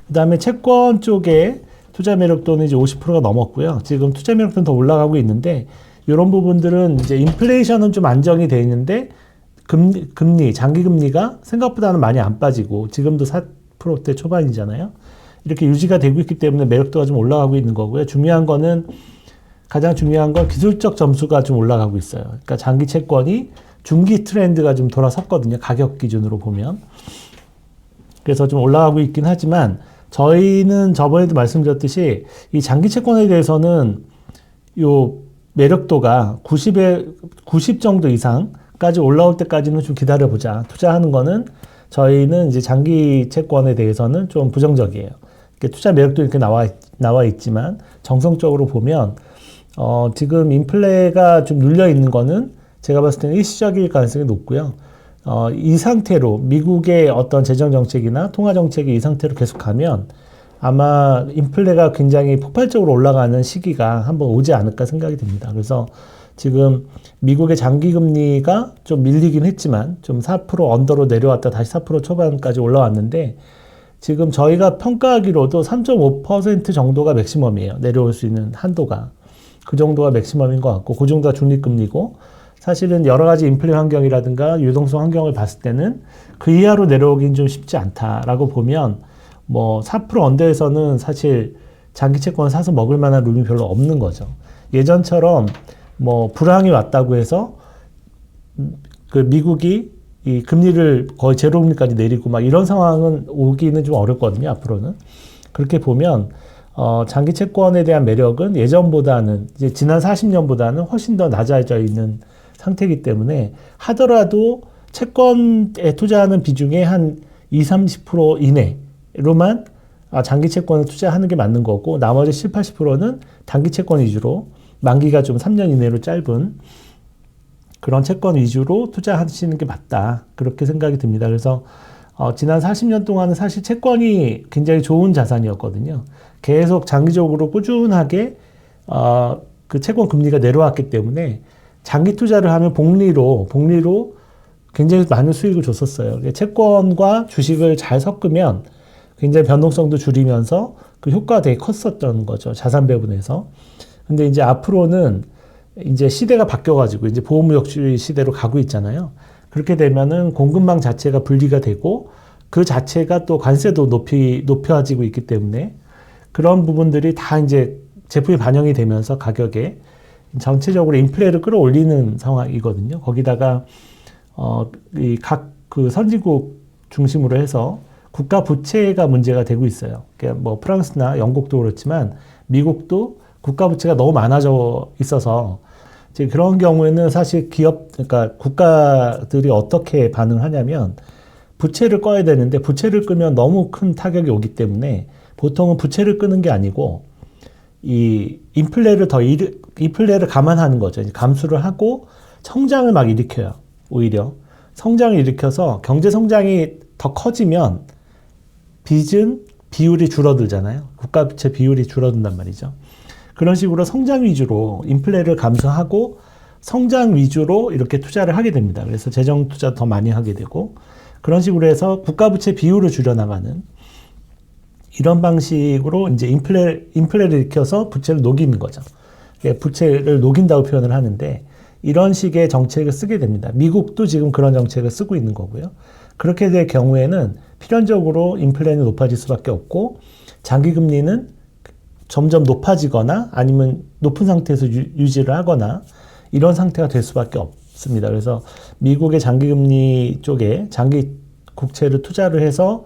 그다음에 채권 쪽에 투자 매력도는 이제 50%가 넘었고요. 지금 투자 매력도는 더 올라가고 있는데 이런 부분들은 이제 인플레이션은 좀 안정이 돼 있는데 금리, 장기 금리가 생각보다는 많이 안 빠지고 지금도 4%대 초반이잖아요. 이렇게 유지가 되고 있기 때문에 매력도가 좀 올라가고 있는 거고요. 가장 중요한 건 기술적 점수가 좀 올라가고 있어요. 그러니까 장기 채권이 중기 트렌드가 좀 돌아섰거든요. 가격 기준으로 보면. 그래서 좀 올라가고 있긴 하지만 저희는 저번에도 말씀드렸듯이 이 장기 채권에 대해서는 요 매력도가 90 정도 이상까지 올라올 때까지는 좀 기다려보자. 투자하는 거는 저희는 이제 장기 채권에 대해서는 좀 부정적이에요. 투자 매력도 이렇게 나와 있지만 정성적으로 보면 지금 인플레가 좀 눌려 있는 거는 제가 봤을 때는 일시적일 가능성이 높고요. 이 상태로 미국의 어떤 재정 정책이나 통화 정책이 이 상태로 계속하면 아마 인플레가 굉장히 폭발적으로 올라가는 시기가 한번 오지 않을까 생각이 듭니다. 그래서 지금 미국의 장기 금리가 좀 밀리긴 했지만 좀 4% 언더로 내려왔다 다시 4% 초반까지 올라왔는데 지금 저희가 평가하기로도 3.5% 정도가 맥시멈이에요. 내려올 수 있는 한도가. 그 정도가 맥시멈인 것 같고 그 정도가 중립금리고 사실은 여러 가지 인플레 환경이라든가 유동성 환경을 봤을 때는 그 이하로 내려오긴 좀 쉽지 않다라고 보면 뭐 4% 언더에서는 사실 장기 채권을 사서 먹을 만한 룸이 별로 없는 거죠. 예전처럼 뭐 불황이 왔다고 해서 그 미국이 이 금리를 거의 제로 금리까지 내리고 막 이런 상황은 오기는 좀 어렵거든요. 앞으로는. 그렇게 보면 장기 채권에 대한 매력은 예전보다는 이제 지난 40년보다는 훨씬 더 낮아져 있는 상태이기 때문에 하더라도 채권에 투자하는 비중의 한 20-30% 이내로만 장기 채권을 투자하는 게 맞는 거고 나머지 70-80%는 단기 채권 위주로 만기가 좀 3년 이내로 짧은 그런 채권 위주로 투자하시는 게 맞다. 그렇게 생각이 듭니다. 그래서 지난 40년 동안은 사실 채권이 굉장히 좋은 자산이었거든요. 계속 장기적으로 꾸준하게 그 채권 금리가 내려왔기 때문에 장기 투자를 하면 복리로 굉장히 많은 수익을 줬었어요. 채권과 주식을 잘 섞으면 굉장히 변동성도 줄이면서 그 효과가 되게 컸었던 거죠. 자산 배분에서. 근데 이제 앞으로는 이제 시대가 바뀌어가지고 이제 보호무역주의 시대로 가고 있잖아요. 그렇게 되면은 공급망 자체가 분리가 되고 그 자체가 또 관세도 높여지고 있기 때문에 그런 부분들이 다 이제 제품이 반영이 되면서 가격에 전체적으로 인플레를 끌어올리는 상황이거든요. 거기다가 이 각 그 선진국 중심으로 해서 국가 부채가 문제가 되고 있어요. 그러니까 뭐 프랑스나 영국도 그렇지만 미국도 국가 부채가 너무 많아져 있어서 이제 그런 경우에는 사실 그러니까 국가들이 어떻게 반응하냐면 부채를 꺼야 되는데 부채를 끄면 너무 큰 타격이 오기 때문에 보통은 부채를 끄는 게 아니고 이 인플레를 감안하는 거죠. 감수를 하고 성장을 막 일으켜요. 오히려 성장을 일으켜서 경제 성장이 더 커지면 빚은 비율이 줄어들잖아요. 국가 부채 비율이 줄어든단 말이죠. 그런 식으로 성장 위주로 인플레를 감수하고 성장 위주로 이렇게 투자를 하게 됩니다. 그래서 재정 투자 더 많이 하게 되고 그런 식으로 해서 국가 부채 비율을 줄여나가는 이런 방식으로 이제 인플레를 일으켜서 부채를 녹이는 거죠. 부채를 녹인다고 표현을 하는데 이런 식의 정책을 쓰게 됩니다. 미국도 지금 그런 정책을 쓰고 있는 거고요. 그렇게 될 경우에는 필연적으로 인플레는 높아질 수밖에 없고 장기 금리는 점점 높아지거나 아니면 높은 상태에서 유지를 하거나 이런 상태가 될 수밖에 없습니다. 그래서 미국의 장기 금리 쪽에 장기 국채를 투자를 해서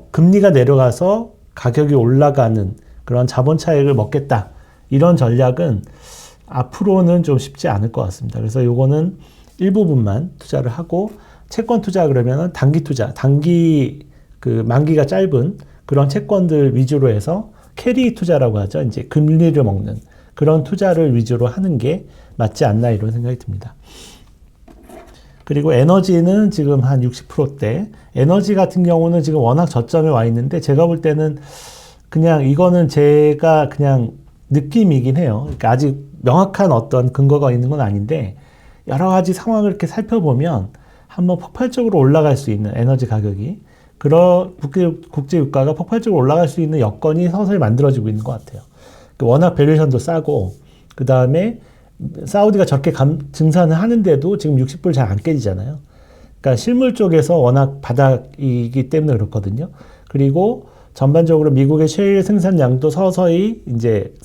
금리가 내려가서 가격이 올라가는 그런 자본 차익을 먹겠다. 이런 전략은 앞으로는 좀 쉽지 않을 것 같습니다. 그래서 요거는 일부분만 투자를 하고 채권 투자 그러면은 단기 투자, 그 만기가 짧은 그런 채권들 위주로 해서 캐리 투자라고 하죠. 이제 금리를 먹는 그런 투자를 위주로 하는 게 맞지 않나 이런 생각이 듭니다. 그리고 에너지는 지금 한 60%대. 에너지 같은 경우는 지금 워낙 저점에 와 있는데 제가 볼 때는 그냥 이거는 제가 그냥 느낌이긴 해요. 그러니까 아직 명확한 어떤 근거가 있는 건 아닌데 여러 가지 상황을 이렇게 살펴보면 한번 폭발적으로 올라갈 수 있는 에너지 가격이 그런 국제 유가가 폭발적으로 올라갈 수 있는 여건이 서서히 만들어지고 있는 것 같아요. 워낙 밸류에이션도 싸고, 그 다음에 사우디가 저렇게 증산을 하는데도 지금 60불 잘 안 깨지잖아요. 그러니까 실물 쪽에서 워낙 바닥이기 때문에 그렇거든요. 그리고 전반적으로 미국의 셰일 생산량도 서서히 이제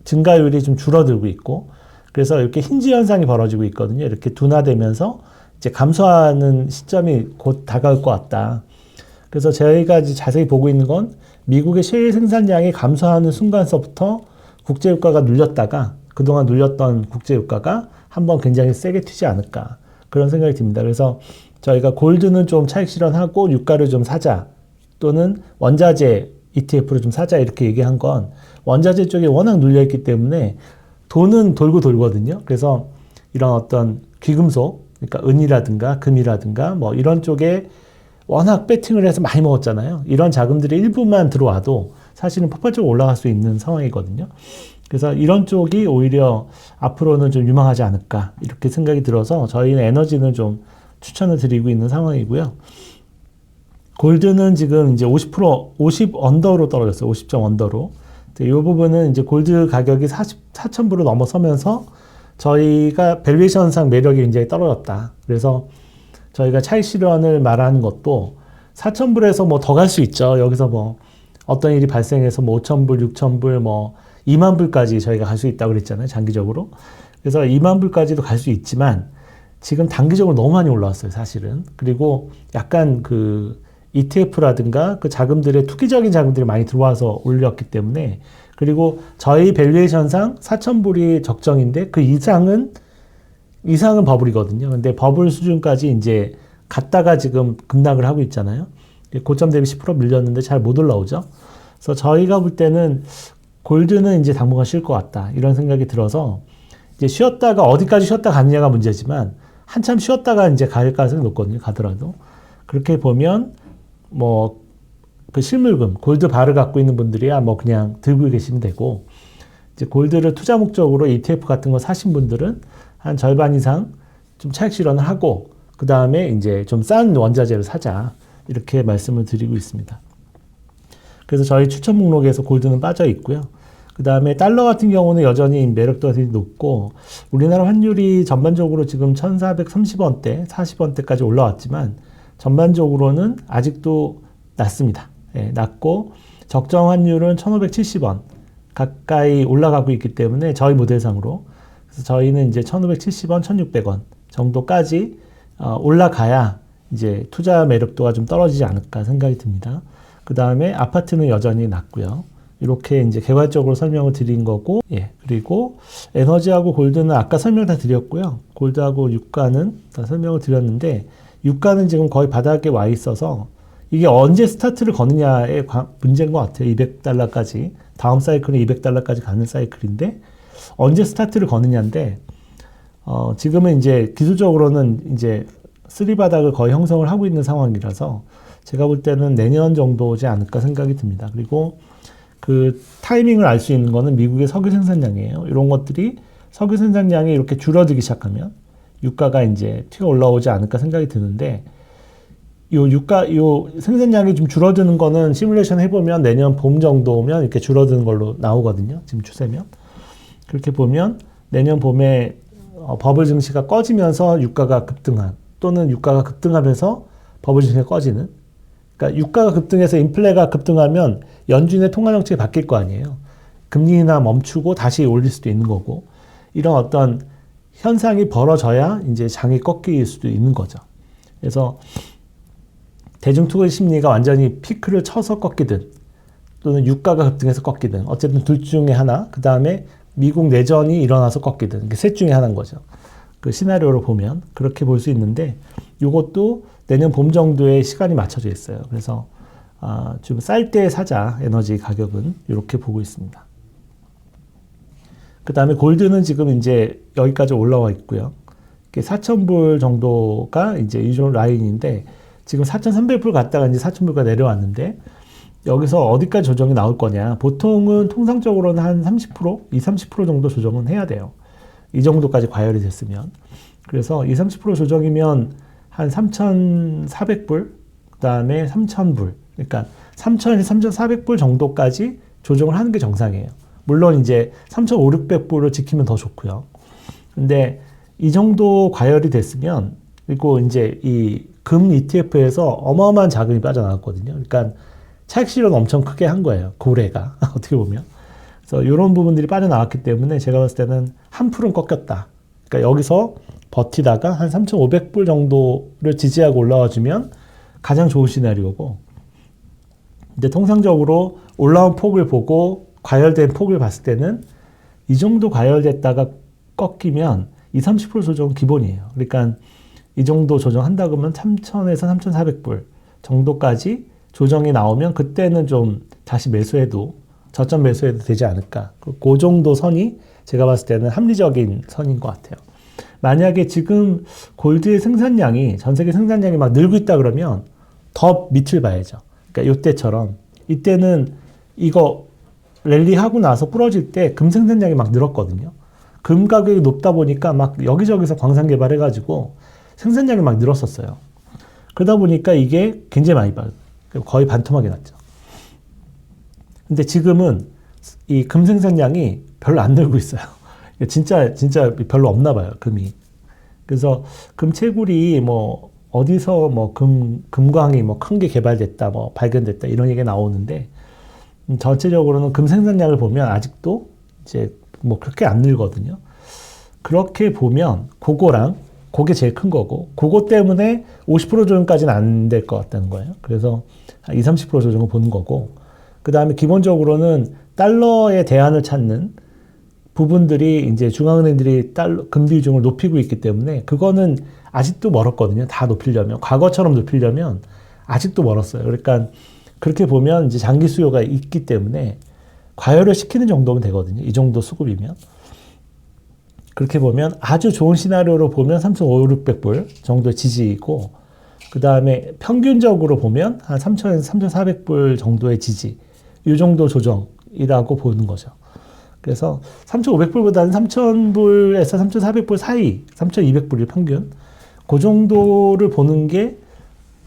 증가율이 좀 줄어들고 있고, 그래서 이렇게 힌지 현상이 벌어지고 있거든요. 이렇게 둔화되면서 이제 감소하는 시점이 곧 다가올 것 같다. 그래서 저희가 이제 자세히 보고 있는 건 미국의 셰일 생산량이 감소하는 순간서부터 국제유가가 눌렸다가 그동안 눌렸던 국제유가가 한번 굉장히 세게 튀지 않을까, 그런 생각이 듭니다. 그래서 저희가 골드는 좀 차익 실현하고 유가를 좀 사자, 또는 원자재 ETF를 좀 사자, 이렇게 얘기한 건 원자재 쪽에 워낙 눌려있기 때문에 돈은 돌고 돌거든요. 그래서 이런 어떤 귀금속, 그러니까 은이라든가 금이라든가 뭐 이런 쪽에 워낙 배팅을 해서 많이 먹었잖아요. 이런 자금들이 일부만 들어와도 사실은 폭발적으로 올라갈 수 있는 상황이거든요. 그래서 이런 쪽이 오히려 앞으로는 좀 유망하지 않을까, 이렇게 생각이 들어서 저희는 에너지는 좀 추천을 드리고 있는 상황이고요. 골드는 지금 이제 50 언더로 떨어졌어요. 50점 언더로. 이 부분은 이제 골드 가격이 4,000불을 넘어서면서 저희가 밸류에이션상 매력이 굉장히 떨어졌다. 그래서 저희가 차익 실현을 말하는 것도 4,000불에서 뭐 더 갈 수 있죠. 여기서 뭐 어떤 일이 발생해서 뭐 5,000불, 6,000불, 뭐 2만 불까지 저희가 갈 수 있다고 그랬잖아요. 장기적으로. 그래서 2만 불까지도 갈 수 있지만 지금 단기적으로 너무 많이 올라왔어요. 사실은. 그리고 약간 그 ETF라든가 그 자금들의 투기적인 자금들이 많이 들어와서 올렸기 때문에, 그리고 저희 밸류에이션상 4,000불이 적정인데 그 이상은 버블이거든요. 근데 버블 수준까지 이제 갔다가 지금 급락을 하고 있잖아요. 고점 대비 10% 밀렸는데 잘 못 올라오죠. 그래서 저희가 볼 때는 골드는 이제 당분간 쉴 것 같다, 이런 생각이 들어서 이제 쉬었다가 어디까지 쉬었다 갔느냐가 문제지만 한참 쉬었다가 이제 갈 가능성이 높거든요. 가더라도. 그렇게 보면 뭐 그 실물금, 골드 바를 갖고 있는 분들이야 뭐 그냥 들고 계시면 되고, 이제 골드를 투자 목적으로 ETF 같은 거 사신 분들은 한 절반 이상 좀 차익 실현을 하고, 그 다음에 이제 좀 싼 원자재를 사자, 이렇게 말씀을 드리고 있습니다. 그래서 저희 추천 목록에서 골드는 빠져 있고요. 그 다음에 달러 같은 경우는 여전히 매력도가 되게 높고, 우리나라 환율이 전반적으로 지금 1,430원대, 40원대까지 올라왔지만 전반적으로는 아직도 낮습니다. 예, 낮고 적정 환율은 1,570원 가까이 올라가고 있기 때문에 저희 모델상으로, 그래서 저희는 이제 1,570원, 1,600원 정도까지 올라가야 이제 투자 매력도가 좀 떨어지지 않을까 생각이 듭니다. 그 다음에 아파트는 여전히 낮고요. 이렇게 이제 개괄적으로 설명을 드린 거고, 예, 그리고 에너지하고 골드는 아까 설명 다 드렸고요. 골드하고 유가는 다 설명을 드렸는데, 유가는 지금 거의 바닥에 와 있어서 이게 언제 스타트를 거느냐의 문제인 것 같아요. 200달러까지. 다음 사이클은 200달러까지 가는 사이클인데, 언제 스타트를 거느냐인데, 지금은 이제 기술적으로는 이제 3바닥을 거의 형성을 하고 있는 상황이라서 제가 볼 때는 내년 정도지 않을까 생각이 듭니다. 그리고 그 타이밍을 알 수 있는 거는 미국의 석유 생산량이에요. 이런 것들이 석유 생산량이 이렇게 줄어들기 시작하면 유가가 이제 튀어 올라오지 않을까 생각이 드는데, 요 생산량이 좀 줄어드는 거는 시뮬레이션 해보면 내년 봄 정도면 이렇게 줄어드는 걸로 나오거든요. 지금 추세면. 그렇게 보면 내년 봄에 버블 증시가 꺼지면서 유가가 급등한, 또는 유가가 급등하면서 버블 증시가 꺼지는, 그러니까 유가가 급등해서 인플레가 급등하면 연준의 통화 정책이 바뀔 거 아니에요. 금리 인하 멈추고 다시 올릴 수도 있는 거고, 이런 어떤 현상이 벌어져야 이제 장이 꺾일 수도 있는 거죠. 그래서 대중투기 심리가 완전히 피크를 쳐서 꺾이든, 또는 유가가 급등해서 꺾이든, 어쨌든 둘 중에 하나, 그 다음에 미국 내전이 일어나서 꺾이든, 셋 중에 하나인 거죠. 그 시나리오로 보면 그렇게 볼 수 있는데, 이것도 내년 봄 정도의 시간이 맞춰져 있어요. 그래서 좀 쌀 때 사자, 에너지 가격은 이렇게 보고 있습니다. 그 다음에 골드는 지금 이제 여기까지 올라와 있고요. 4,000불 정도가 이제 이종 라인인데, 지금 4,300불 갔다가 이제 4,000불가 내려왔는데, 여기서 어디까지 조정이 나올 거냐. 보통은 통상적으로는 한 30%, 20-30% 정도 조정은 해야 돼요. 이 정도까지 과열이 됐으면. 그래서 20-30% 조정이면 한 3,400불 그다음에 3,000불. 그러니까 3,000에서 3,400불 정도까지 조정을 하는 게 정상이에요. 물론 이제 3,500~600불을 지키면 더 좋고요. 근데 이 정도 과열이 됐으면, 그리고 이제 이 금 ETF에서 어마어마한 자금이 빠져나왔거든요. 그러니까 차익 실현 엄청 크게 한 거예요. 고래가 어떻게 보면. 그래서 이런 부분들이 빠져나왔기 때문에 제가 봤을 때는 한 풀은 꺾였다. 그러니까 여기서 버티다가 한 3,500불 정도를 지지하고 올라와주면 가장 좋은 시나리오고, 근데 통상적으로 올라온 폭을 보고 과열된 폭을 봤을 때는 이 정도 과열됐다가 꺾이면 20~30% 조정은 기본이에요. 그러니까 이 정도 조정한다 그러면 3,000에서 3,400불 정도까지 조정이 나오면 그때는 좀 다시 매수해도, 저점 매수해도 되지 않을까. 그 정도 선이 제가 봤을 때는 합리적인 선인 것 같아요. 만약에 지금 골드의 생산량이, 전 세계 생산량이 막 늘고 있다 그러면 더 밑을 봐야죠. 그러니까 이때처럼, 이때는 이거 랠리하고 나서 부러질 때 금 생산량이 막 늘었거든요. 금 가격이 높다 보니까 막 여기저기서 광산 개발해가지고 생산량이 막 늘었었어요. 그러다 보니까 이게 굉장히 많이 빠졌어요. 거의 반토막이 났죠. 근데 지금은 이 금 생산량이 별로 안 늘고 있어요. 진짜 별로 없나 봐요, 금이. 그래서 금 채굴이 뭐 어디서 뭐 금광이 뭐 큰 게 개발됐다, 뭐 발견됐다 이런 얘기가 나오는데, 전체적으로는 금 생산량을 보면 아직도 이제 뭐 그렇게 안 늘거든요. 그렇게 보면 그게 제일 큰 거고, 그거 때문에 50% 조정까지는 안 될 것 같다는 거예요. 그래서 20~30% 조정을 보는 거고, 그 다음에 기본적으로는 달러의 대안을 찾는 부분들이 이제 중앙은행들이 금 비중을 높이고 있기 때문에 그거는 아직도 멀었거든요. 다 높이려면, 과거처럼 높이려면 아직도 멀었어요. 그러니까 그렇게 보면 이제 장기 수요가 있기 때문에 과열을 시키는 정도면 되거든요. 이 정도 수급이면. 그렇게 보면 아주 좋은 시나리오로 보면 3,500~600불 정도의 지지이고, 그 다음에 평균적으로 보면 한 3,000에서 3,400불 정도의 지지, 이 정도 조정이라고 보는 거죠. 그래서 3,500불보다는 3,000불에서 3,400불 사이, 3,200불이 평균, 그 정도를 보는 게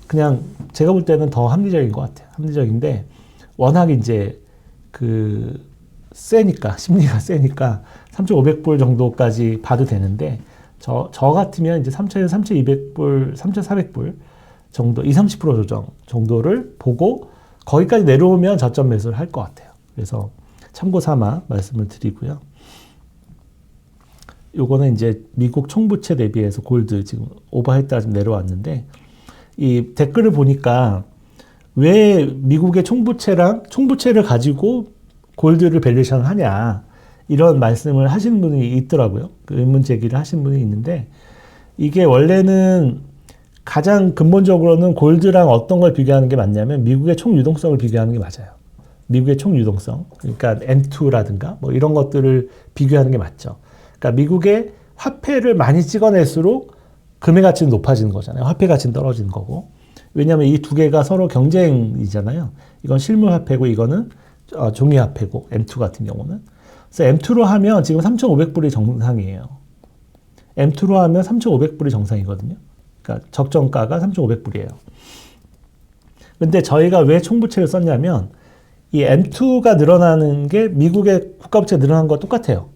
그냥 제가 볼 때는 더 합리적인 것 같아요. 합리적인데, 워낙 이제 세니까, 심리가 세니까 3,500불 정도까지 봐도 되는데, 저 같으면 이제 3,000에서 3,200불, 3,400불 정도, 20~30% 조정 정도를 보고 거기까지 내려오면 저점 매수를 할 것 같아요. 그래서 참고 삼아 말씀을 드리고요. 요거는 이제 미국 총부채 대비해서 골드 지금 오버했다 좀 내려왔는데, 이 댓글을 보니까 왜 미국의 총부채를 가지고 골드를 밸류에이션을 하냐, 이런 말씀을 하시는 분이 있더라고요. 그 의문 제기를 하신 분이 있는데, 이게 원래는 가장 근본적으로는 골드랑 어떤 걸 비교하는 게 맞냐면 미국의 총 유동성을 비교하는 게 맞아요. 미국의 총 유동성, 그러니까 M2라든가 뭐 이런 것들을 비교하는 게 맞죠. 그러니까 미국의 화폐를 많이 찍어낼수록 금의 가치는 높아지는 거잖아요. 화폐 가치는 떨어지는 거고. 왜냐하면 이 두 개가 서로 경쟁이잖아요. 이건 실물 화폐고 이거는 종이 화폐고, M2 같은 경우는. 그래서 M2로 하면 지금 3,500불이 정상이에요. M2로 하면 3,500불이 정상이거든요. 그러니까 적정가가 3,500불이에요. 근데 저희가 왜 총부채를 썼냐면, 이 M2가 늘어나는 게 미국의 국가부채가 늘어난 거와 똑같아요.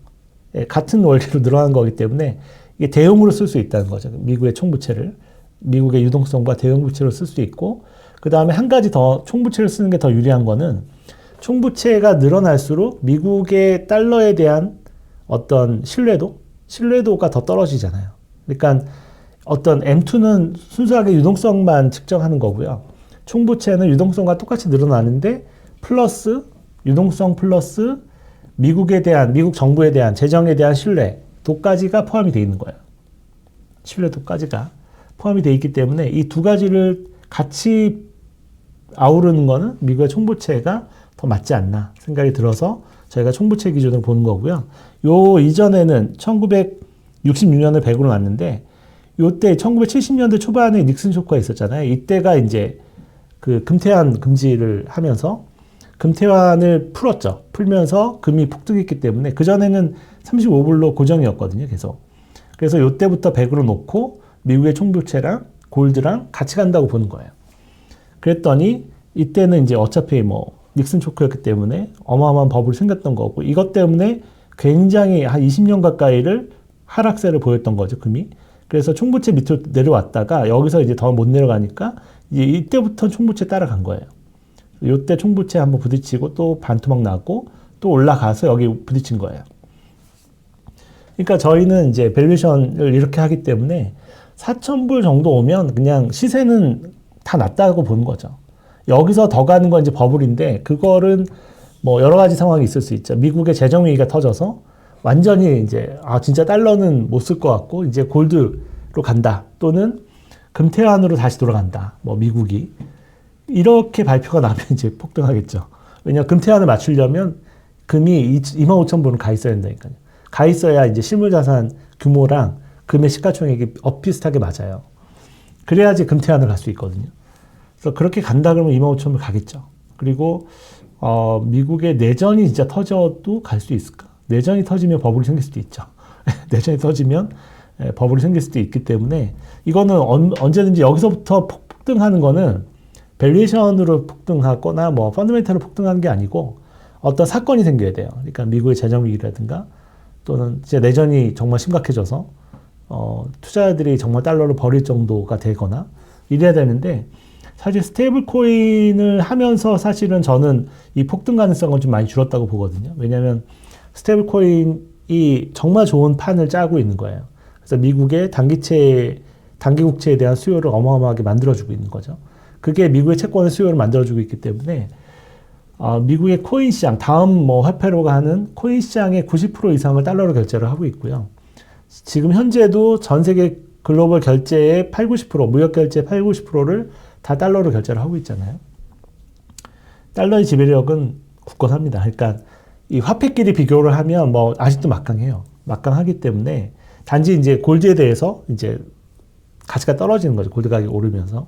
같은 원리로 늘어난 거기 때문에 이게 대용으로 쓸 수 있다는 거죠. 미국의 총부채를. 미국의 유동성과 대용 부채로 쓸 수 있고, 그 다음에 한 가지 더 총부채를 쓰는 게 더 유리한 거는, 총부채가 늘어날수록 미국의 달러에 대한 어떤 신뢰도가 더 떨어지잖아요. 그러니까 어떤 M2는 순수하게 유동성만 측정하는 거고요. 총부채는 유동성과 똑같이 늘어나는데 플러스 유동성 플러스 미국 정부에 대한 재정에 대한 신뢰도까지가 포함이 되어 있는 거예요. 신뢰도까지가 포함이 되어 있기 때문에 이 두 가지를 같이 아우르는 거는 미국의 총부채가 더 맞지 않나 생각이 들어서 저희가 총부채 기준으로 보는 거고요. 요 이전에는 1966년을 100으로 놨는데, 요때 1970년대 초반에 닉슨 쇼크가 있었잖아요. 이때가 이제 그 금태환 금지를 하면서 금태환을 풀면서 금이 폭등했기 때문에 그전에는 35불로 고정이었거든요, 계속. 그래서 요때부터 100으로 놓고 미국의 총부채랑 골드랑 같이 간다고 보는 거예요. 그랬더니 이때는 이제 어차피 뭐 닉슨 초크였기 때문에 어마어마한 버블이 생겼던 거고, 이것 때문에 굉장히 한 20년 가까이를 하락세를 보였던 거죠, 금이. 그래서 총부채 밑으로 내려왔다가 여기서 이제 더 못 내려가니까 이제 이때부터 총부채 따라간 거예요. 이때 총부채 한번 부딪히고 또 반토막 나고 또 올라가서 여기 부딪힌 거예요. 그러니까 저희는 이제 밸류에이션을 이렇게 하기 때문에 4,000불 정도 오면 그냥 시세는 다 낮다고 보는 거죠. 여기서 더 가는 건 이제 버블인데, 그거는 뭐 여러 가지 상황이 있을 수 있죠. 미국의 재정 위기가 터져서 완전히 이제 진짜 달러는 못 쓸 것 같고 이제 골드로 간다, 또는 금태환으로 다시 돌아간다, 뭐 미국이 이렇게 발표가 나면 이제 폭등하겠죠. 왜냐하면 금태환을 맞추려면 금이 25,000불은 가 있어야 된다니까요. 가 있어야 이제 실물자산 규모랑 금의 시가총액이 비슷하게 맞아요. 그래야지 금태환을 갈 수 있거든요. 그래서 그렇게 간다 그러면 25,000불 가겠죠. 그리고 미국의 내전이 진짜 터져도 갈 수 있을까? 내전이 터지면 버블이 생길 수도 있죠. 내전이 터지면 버블이 생길 수도 있기 때문에 이거는 언제든지 여기서부터 폭등하는 거는 밸류에이션으로 폭등하거나 뭐 펀더멘털로 폭등하는 게 아니고 어떤 사건이 생겨야 돼요. 그러니까 미국의 재정 위기라든가 또는 이제 내전이 정말 심각해져서 투자자들이 정말 달러를 버릴 정도가 되거나 이래야 되는데, 사실 스테이블 코인을 하면서 사실은 저는 이 폭등 가능성은 좀 많이 줄었다고 보거든요. 왜냐하면 스테이블 코인이 정말 좋은 판을 짜고 있는 거예요. 그래서 미국의 단기 국채에 대한 수요를 어마어마하게 만들어주고 있는 거죠. 그게 미국의 채권의 수요를 만들어주고 있기 때문에 미국의 코인 시장, 다음 뭐 화폐로가 하는 코인 시장의 90% 이상을 달러로 결제를 하고 있고요. 지금 현재도 전 세계 글로벌 결제의 80-90%, 무역 결제 80-90%를 다 달러로 결제를 하고 있잖아요. 달러의 지배력은 굳건합니다. 그러니까 이 화폐끼리 비교를 하면 뭐 아직도 막강해요. 막강하기 때문에 단지 이제 골드에 대해서 이제 가치가 떨어지는 거죠. 골드 가격이 오르면서.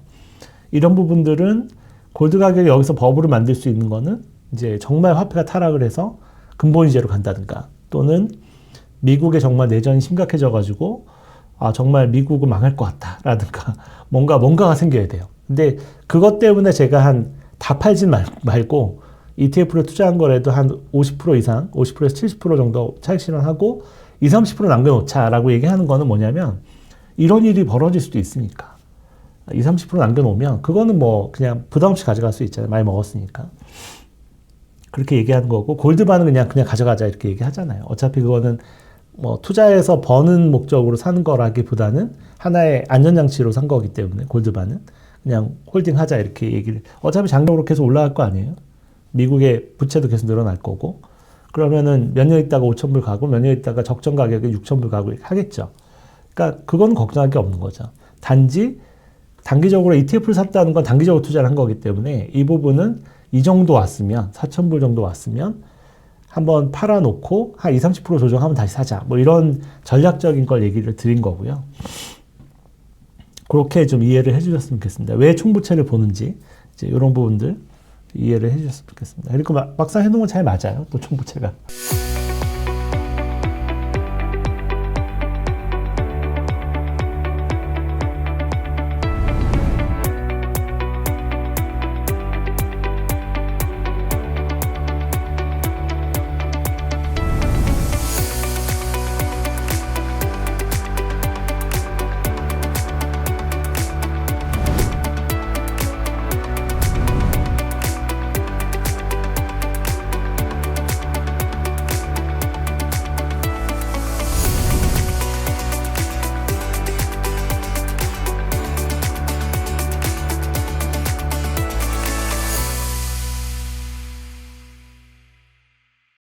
이런 부분들은 골드 가격이 여기서 버블을 만들 수 있는 거는 이제 정말 화폐가 타락을 해서 근본위제로 간다든가, 또는 미국에 정말 내전이 심각해져가지고 정말 미국은 망할 것 같다라든가 뭔가가 생겨야 돼요. 근데 그것 때문에 제가 다 팔진 말고 ETF로 투자한 거라도 한 50% 이상, 50%에서 70% 정도 차익 실현하고 20-30% 남겨놓자라고 얘기하는 거는 뭐냐면, 이런 일이 벌어질 수도 있으니까 20-30% 남겨놓으면 그거는 뭐 그냥 부담 없이 가져갈 수 있잖아요. 많이 먹었으니까. 그렇게 얘기하는 거고, 골드바는 그냥 가져가자 이렇게 얘기하잖아요. 어차피 그거는 뭐 투자해서 버는 목적으로 사는 거라기보다는 하나의 안전장치로 산 거기 때문에 골드바는 그냥 홀딩하자 이렇게 얘기를, 어차피 장기적으로 계속 올라갈 거 아니에요. 미국의 부채도 계속 늘어날 거고, 그러면은 몇 년 있다가 5,000불 가고 몇 년 있다가 적정 가격에 6,000불 가고 하겠죠. 그러니까 그건 걱정할 게 없는 거죠. 단지 단기적으로 ETF를 샀다는 건 단기적으로 투자를 한 거기 때문에 이 부분은 이 정도 왔으면, 4,000불 정도 왔으면 한번 팔아놓고 한 20-30% 조정하면 다시 사자, 뭐 이런 전략적인 걸 얘기를 드린 거고요. 그렇게 좀 이해를 해주셨으면 좋겠습니다. 왜 총부채를 보는지 이제 이런 부분들 이해를 해주셨으면 좋겠습니다. 그리고 막상 해놓으면 잘 맞아요, 또 총부채가.